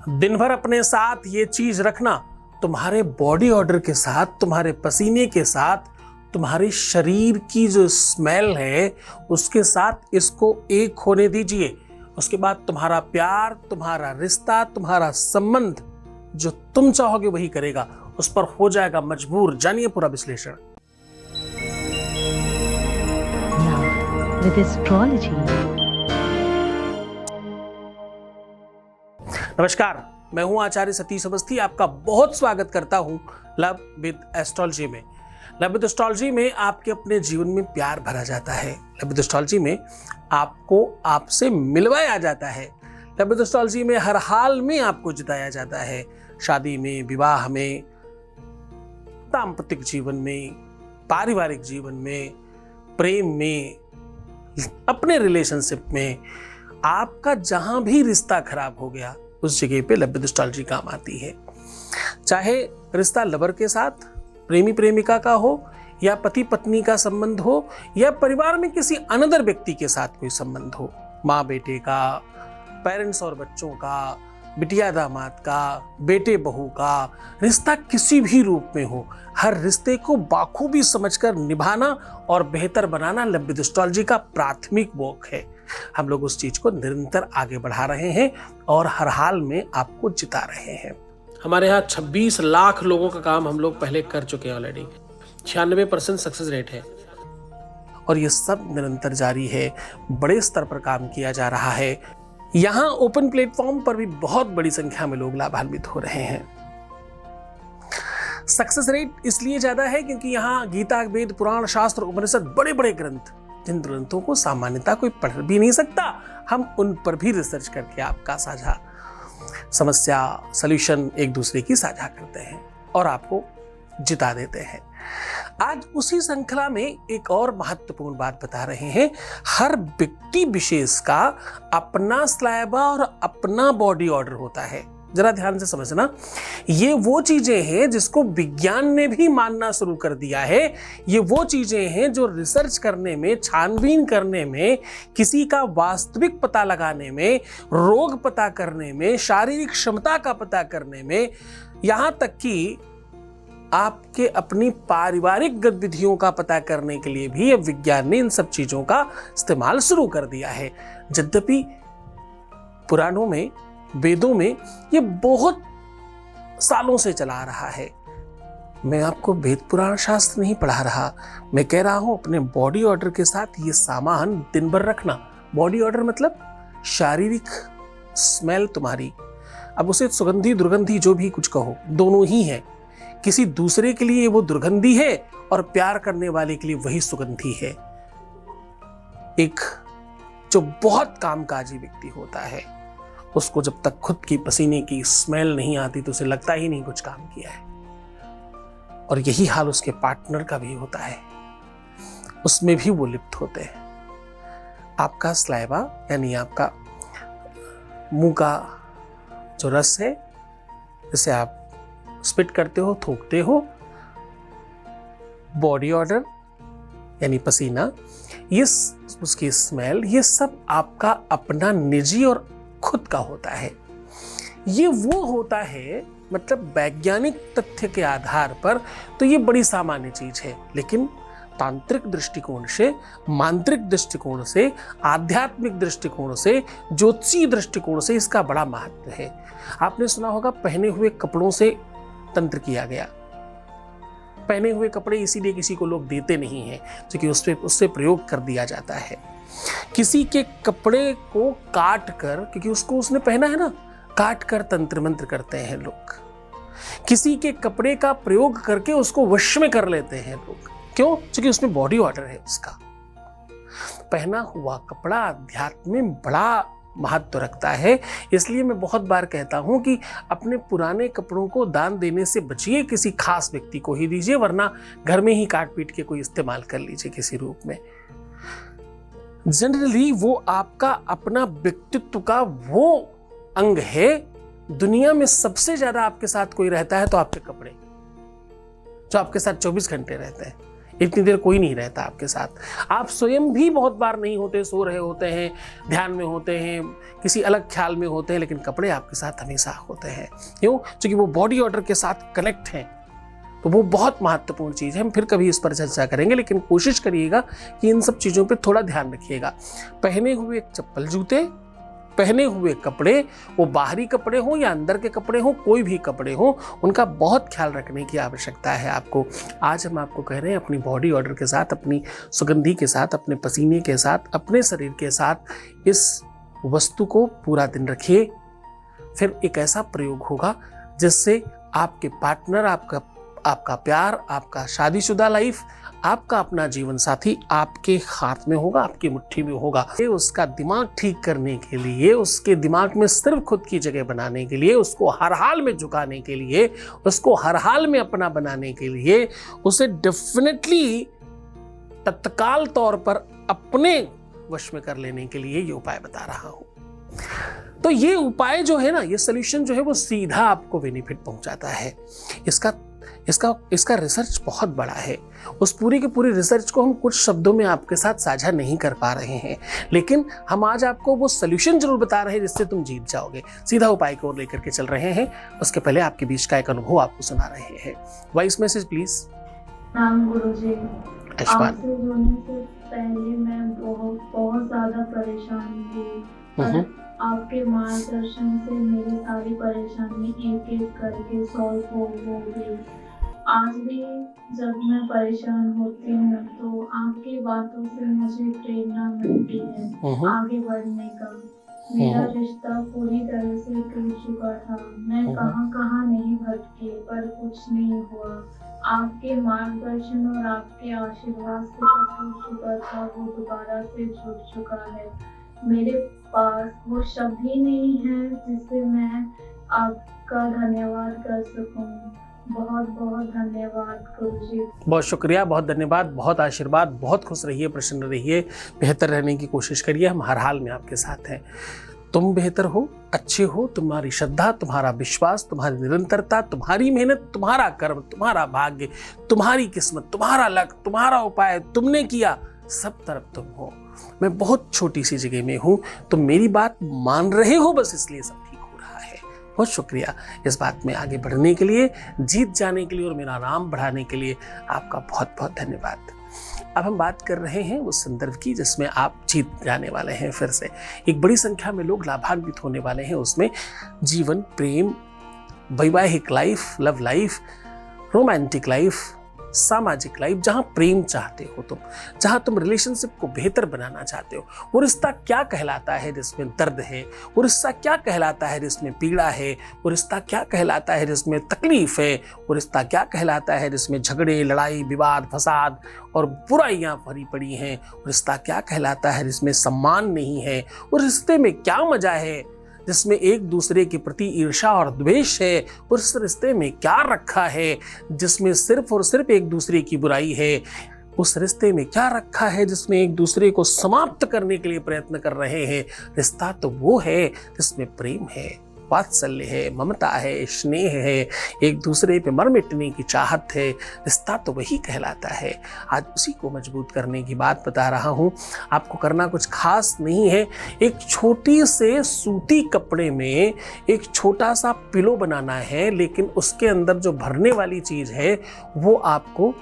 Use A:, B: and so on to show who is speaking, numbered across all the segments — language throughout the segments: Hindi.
A: दिन भर अपने साथ ये चीज रखना, तुम्हारे बॉडी ऑर्डर के साथ, तुम्हारे पसीने के साथ, तुम्हारे शरीर की जो स्मेल है उसके साथ इसको एक होने दीजिए। उसके बाद तुम्हारा प्यार, तुम्हारा रिश्ता, तुम्हारा संबंध जो तुम चाहोगे वही करेगा, उस पर हो जाएगा मजबूर। जानिए पूरा विश्लेषण।
B: With astrology.
A: नमस्कार, मैं हूं आचार्य सतीश अवस्थी। आपका बहुत स्वागत करता हूं लव विद एस्ट्रोलॉजी में। लव विद एस्ट्रोलॉजी में आपके अपने जीवन में प्यार भरा जाता है। लव विद एस्ट्रोलॉजी में आपको आपसे मिलवाया जाता है। लव विद एस्ट्रोलॉजी में हर हाल में आपको जिताया जाता है। शादी में, विवाह में, दाम्पत्य जीवन में, पारिवारिक जीवन में, प्रेम में, अपने रिलेशनशिप में, आपका जहां भी रिश्ता खराब हो गया उस जगह पे लव विद एस्ट्रोलॉजी काम आती है। चाहे रिश्ता लवर के साथ, प्रेमी प्रेमिका का हो, या पति पत्नी का संबंध हो, या परिवार में किसी अनदर व्यक्ति के साथ कोई संबंध हो, माँ बेटे का, पेरेंट्स और बच्चों का, बिटिया दामाद का, बेटे बहू का, रिश्ता किसी भी रूप में हो, हर रिश्ते को बाखूबी समझकर निभाना और बेहतर बनाना लव विद एस्ट्रोलॉजी का प्राथमिक वर्क है। हम लोग उस चीज को निरंतर आगे बढ़ा रहे हैं और हर हाल में आपको जिता रहे हैं। हमारे यहाँ 26 लाख लोगों का काम हम लोग पहले कर चुके हैं ऑलरेडी। 96% सक्सेस रेट है और ये सब निरंतर जारी है। बड़े स्तर पर काम किया जा रहा है। यहाँ ओपन प्लेटफॉर्म पर भी बहुत बड़ी संख्या में लोग लाभान्वित हो रहे हैं। सक्सेस रेट इसलिए ज्यादा है क्योंकि यहाँ गीता, वेद, पुराण, शास्त्र, उपनिषद, बड़े बड़े ग्रंथ, जिन ग्रंथों को सामान्यतः कोई पढ़ भी नहीं सकता, हम उन पर भी रिसर्च करके आपका साझा समस्या, सॉल्यूशन एक दूसरे की साझा करते हैं और आपको जिता देते हैं। आज उसी श्रृंखला में एक और महत्वपूर्ण बात बता रहे हैं। हर व्यक्ति विशेष का अपना स्लैबा और अपना बॉडी ऑर्डर होता है। जरा ध्यान से समझना, ये वो चीजें हैं जिसको विज्ञान ने भी मानना शुरू कर दिया है। ये वो चीजें हैं जो रिसर्च करने में, छानबीन करने में, किसी का वास्तविक पता लगाने में, रोग पता करने में, शारीरिक क्षमता का पता करने में, यहां तक कि आपके अपनी पारिवारिक गतिविधियों का पता करने के लिए भी अब विज्ञान ने इन सब चीजों का इस्तेमाल शुरू कर दिया है। यद्यपि पुराणों में, वेदों में ये बहुत सालों से चला आ रहा है। मैं आपको वेद पुराण शास्त्र नहीं पढ़ा रहा, मैं कह रहा हूं अपने बॉडी ऑर्डर के साथ ये सामान दिन भर रखना। बॉडी ऑर्डर मतलब शारीरिक स्मेल तुम्हारी, अब उसे सुगंधी दुर्गंधी जो भी कुछ कहो, दोनों ही है। किसी दूसरे के लिए वो दुर्गंधी है और प्यार करने वाले के लिए वही सुगंधी है। एक जो बहुत कामकाजी व्यक्ति होता है उसको जब तक खुद की पसीने की स्मेल नहीं आती तो उसे लगता ही नहीं कुछ काम किया है। और यही हाल उसके पार्टनर का भी होता है, उसमें भी वो लिप्त होते हैं। आपका स्लाइवा यानी आपका मुंह का जो रस है, जिसे आप स्पिट करते हो, थूकते हो, बॉडी ऑर्डर यानी पसीना, ये उसकी स्मेल, ये सब आपका अपना निजी और खुद का होता है। ये वो होता है, मतलब वैज्ञानिक तथ्य के आधार पर तो ये बड़ी सामान्य चीज है, लेकिन तांत्रिक दृष्टिकोण से, मांत्रिक दृष्टिकोण से, आध्यात्मिक दृष्टिकोण से, ज्योतिषीय दृष्टिकोण से इसका बड़ा महत्व है। आपने सुना होगा पहने हुए कपड़ों से तंत्र किया गया। पहने हुए कपड़े इसीलिए किसी को लोग देते नहीं हैं क्योंकि उससे प्रयोग कर दिया जाता है। किसी के कपड़े को काट कर, क्योंकि उसको उसने पहना है ना, काट कर तंत्र मंत्र करते हैं लोग। किसी के कपड़े का प्रयोग करके उसको वश में कर लेते हैं लोग। क्यों? क्योंकि उसमें बॉडी ऑर्डर है उसका। पहना हुआ कपड़ा अध्यात्म में बड़ा महत्व रखता है। इसलिए मैं बहुत बार कहता हूं कि अपने पुराने कपड़ों को दान देने से बचिए, किसी खास व्यक्ति को ही दीजिए, वरना घर में ही काट पीट के कोई इस्तेमाल कर लीजिए किसी रूप में। जनरली वो आपका अपना व्यक्तित्व का वो अंग है। दुनिया में सबसे ज्यादा आपके साथ कोई रहता है तो आपके कपड़े, जो आपके साथ 24 घंटे रहते हैं। इतनी देर कोई नहीं रहता आपके साथ। आप स्वयं भी बहुत बार नहीं होते, सो रहे होते हैं, ध्यान में होते हैं, किसी अलग ख्याल में होते हैं, लेकिन कपड़े आपके साथ हमेशा होते हैं। क्यों? क्योंकि वो बॉडी ऑर्डर के साथ कनेक्ट हैं। तो वो बहुत महत्वपूर्ण चीज़ है। हम फिर कभी इस पर चर्चा करेंगे, लेकिन कोशिश करिएगा कि इन सब चीज़ों पे थोड़ा ध्यान रखिएगा। पहने हुए चप्पल जूते, पहने हुए कपड़े, वो बाहरी कपड़े हों या अंदर के कपड़े हों, कोई भी कपड़े हों, उनका बहुत ख्याल रखने की आवश्यकता है आपको। आज हम आपको कह रहे हैं अपनी बॉडी ऑर्डर के साथ, अपनी सुगंधी के साथ, अपने पसीने के साथ, अपने शरीर के साथ इस वस्तु को पूरा दिन रखिए। फिर एक ऐसा प्रयोग होगा जिससे आपके पार्टनर, आपका प्यार, आपका शादीशुदा लाइफ, आपका अपना जीवन साथी आपके हाथ में होगा, आपकी मुट्ठी में होगा। ये उसका दिमाग ठीक करने के लिए, उसके दिमाग में सिर्फ खुद की जगह बनाने के लिए, उसको हर हाल में झुकाने के लिए, उसको हर हाल में अपना बनाने के लिए, उसे डेफिनेटली तत्काल तौर पर अपने वश में कर लेने के लिए ये उपाय बता रहा हूं। तो ये उपाय जो है ना, ये सोल्यूशन जो है वो सीधा आपको बेनिफिट पहुंचाता है। इसका रिसर्च बहुत बड़ा है। उस पूरी की पूरी रिसर्च को हम कुछ शब्दों में आपके साथ साझा नहीं कर पा रहे हैं, लेकिन हम आज आपको वो सोल्यूशन जरूर बता रहे हैं जिससे तुम जीत जाओगे। सीधा उपाय की ओर लेकर के चल रहे हैं। उसके पहले आपके बीच का एक अनुभव आपको सुना रहे हैं। Voice message please.
B: नाम गुरुजी, आपसे जुड़ने से पहले मैं बहुत ज्यादा परेशान थी। आपके मार्गदर्शन से मेरी सारी परेशानी एक एक करके सॉल्व हो गई। आज भी जब मैं परेशान होती हूँ तो आपकी बातों से मुझे प्रेरणा मिलती है आगे बढ़ने का। मेरा रिश्ता पूरी तरह से टूट चुका था। मैं कहाँ नहीं भटकी, पर कुछ नहीं हुआ। आपके मार्गदर्शन और आपके आशीर्वाद से टूट चुका था वो दोबारा से जुड़ चुका है। मेरे पास वो शब्द ही नहीं है जिससे मैं आपका धन्यवाद कर सकूं। बहुत बहुत धन्यवाद गुरुजी।
A: बहुत शुक्रिया, बहुत धन्यवाद, बहुत आशीर्वाद। बहुत खुश रहिए, प्रसन्न रहिए, बेहतर रहने की कोशिश करिए। हम हर हाल में आपके साथ हैं। तुम बेहतर हो, अच्छे हो। तुम्हारी श्रद्धा, तुम्हारा विश्वास, तुम्हारी निरंतरता, तुम्हारी मेहनत, तुम्हारा कर्म, तुम्हारा भाग्य, तुम्हारी किस्मत, तुम्हारा लक, तुम्हारा उपाय तुमने किया, सब तरफ तुम हो। मैं बहुत छोटी सी जगह में हूं, तुम मेरी बात मान रहे हो, बस इसलिए सब ठीक हो रहा है। बहुत शुक्रिया इस बात में आगे बढ़ने के लिए, जीत जाने के लिए और मेरा नाम बढ़ाने के लिए आपका बहुत बहुत धन्यवाद। अब हम बात कर रहे हैं उस संदर्भ की जिसमें आप जीत जाने वाले हैं। फिर से एक बड़ी संख्या में लोग लाभान्वित होने वाले हैं। उसमें जीवन, प्रेम, वैवाहिक life, love life, romantic life, सामाजिक लाइफ, जहां प्रेम चाहते हो तुम, जहां तुम रिलेशनशिप को बेहतर बनाना चाहते हो। वो रिश्ता क्या कहलाता है जिसमें दर्द है? वो रिश्ता क्या कहलाता है जिसमें पीड़ा है? वो रिश्ता क्या कहलाता है जिसमें तकलीफ है? वो रिश्ता क्या कहलाता है जिसमें झगड़े, लड़ाई, विवाद, फसाद और बुराइयां भरी पड़ी हैं? वो रिश्ता क्या कहलाता है जिसमें सम्मान नहीं है? वो रिश्ते में क्या मजा है जिसमें एक दूसरे के प्रति ईर्ष्या और द्वेष है? उस रिश्ते में क्या रखा है जिसमें सिर्फ और सिर्फ एक दूसरे की बुराई है? उस रिश्ते में क्या रखा है जिसमें एक दूसरे को समाप्त करने के लिए प्रयत्न कर रहे हैं? रिश्ता तो वो है जिसमें प्रेम है, वात्सल्य है, ममता है, स्नेह है, एक दूसरे पे मर मिटने की चाहत है। रिश्ता तो वही कहलाता है। आज उसी को मजबूत करने की बात बता रहा हूँ। आपको करना कुछ खास नहीं है। एक छोटी से सूती कपड़े में एक छोटा सा पिलो बनाना है, लेकिन उसके अंदर जो भरने वाली चीज है वो आपको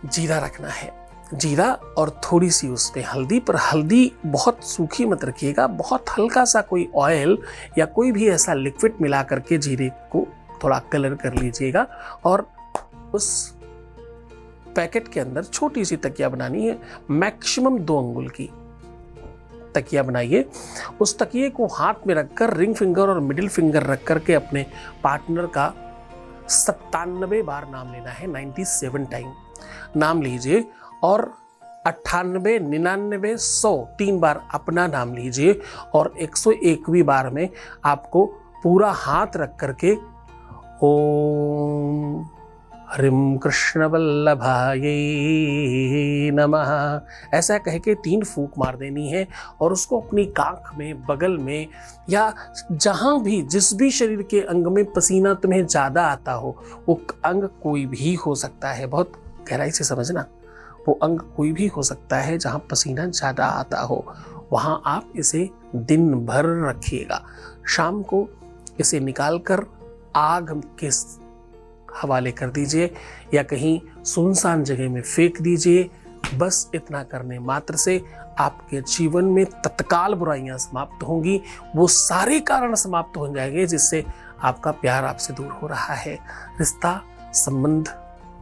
A: जीरा रखना है। जीरा और थोड़ी सी उसमें हल्दी, पर हल्दी बहुत सूखी मत रखिएगा। बहुत हल्का सा कोई ऑयल या कोई भी ऐसा लिक्विड मिला करके जीरे को थोड़ा कलर कर लीजिएगा और उस पैकेट के अंदर छोटी सी तकिया बनानी है। मैक्सिमम 2 अंगुल की तकिया बनाइए। उस तकिए को हाथ में रखकर रिंग फिंगर और मिडिल फिंगर रख करके अपने पार्टनर का 97 बार नाम लेना है। 97 टाइम नाम लीजिए और 98, 99, 100 3 बार अपना नाम लीजिए और 101वीं बार में आपको पूरा हाथ रख करके ओम हरिम कृष्ण वल्लभायै नमः। ऐसा कह के 3 फूंक मार देनी है और उसको अपनी काख में, बगल में, या जहां भी, जिस भी शरीर के अंग में पसीना तुम्हें ज्यादा आता हो, वो अंग कोई भी हो सकता है, बहुत गहराई से समझना, वो अंग कोई भी हो सकता है जहां पसीना ज्यादा आता हो, वहां आप इसे दिन भर रखिएगा। शाम को इसे निकालकर आग के हवाले कर दीजिए या कहीं सुनसान जगह में फेंक दीजिए। बस इतना करने मात्र से आपके जीवन में तत्काल बुराइयां समाप्त होंगी, वो सारे कारण समाप्त हो जाएंगे जिससे आपका प्यार आपसे दूर हो रहा है। रिश्ता संबंध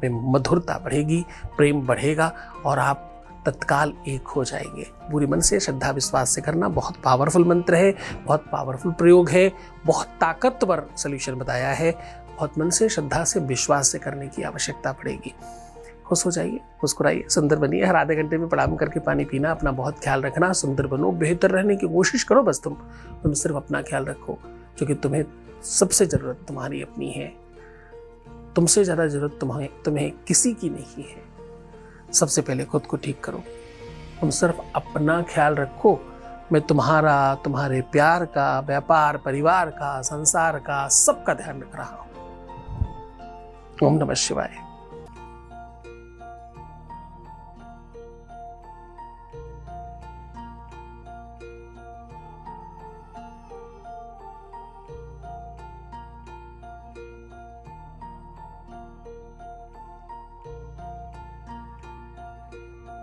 A: में मधुरता बढ़ेगी, प्रेम बढ़ेगा और आप तत्काल एक हो जाएंगे। पूरी मन से श्रद्धा विश्वास से करना। बहुत पावरफुल मंत्र है, बहुत पावरफुल प्रयोग है, बहुत ताकतवर सॉल्यूशन बताया है। बहुत मन से, श्रद्धा से, विश्वास से करने की आवश्यकता पड़ेगी। खुश हो जाइए, मुस्कुराइए, सुंदर बनिए। हर आधे घंटे में प्रणाम करके पानी पीना, अपना बहुत ख्याल रखना, सुंदर बनो, बेहतर रहने की कोशिश करो। बस तुम सिर्फ अपना ख्याल रखो, क्योंकि तुम्हें सबसे जरूरत तुम्हारी अपनी है। तुमसे ज्यादा जरूरत तुम्हें किसी की नहीं है। सबसे पहले खुद को ठीक करो। तुम सिर्फ अपना ख्याल रखो। मैं तुम्हारा, तुम्हारे प्यार का, व्यापार, परिवार का, संसार का, सबका ध्यान रख रहा हूं। ओम नमः शिवाय।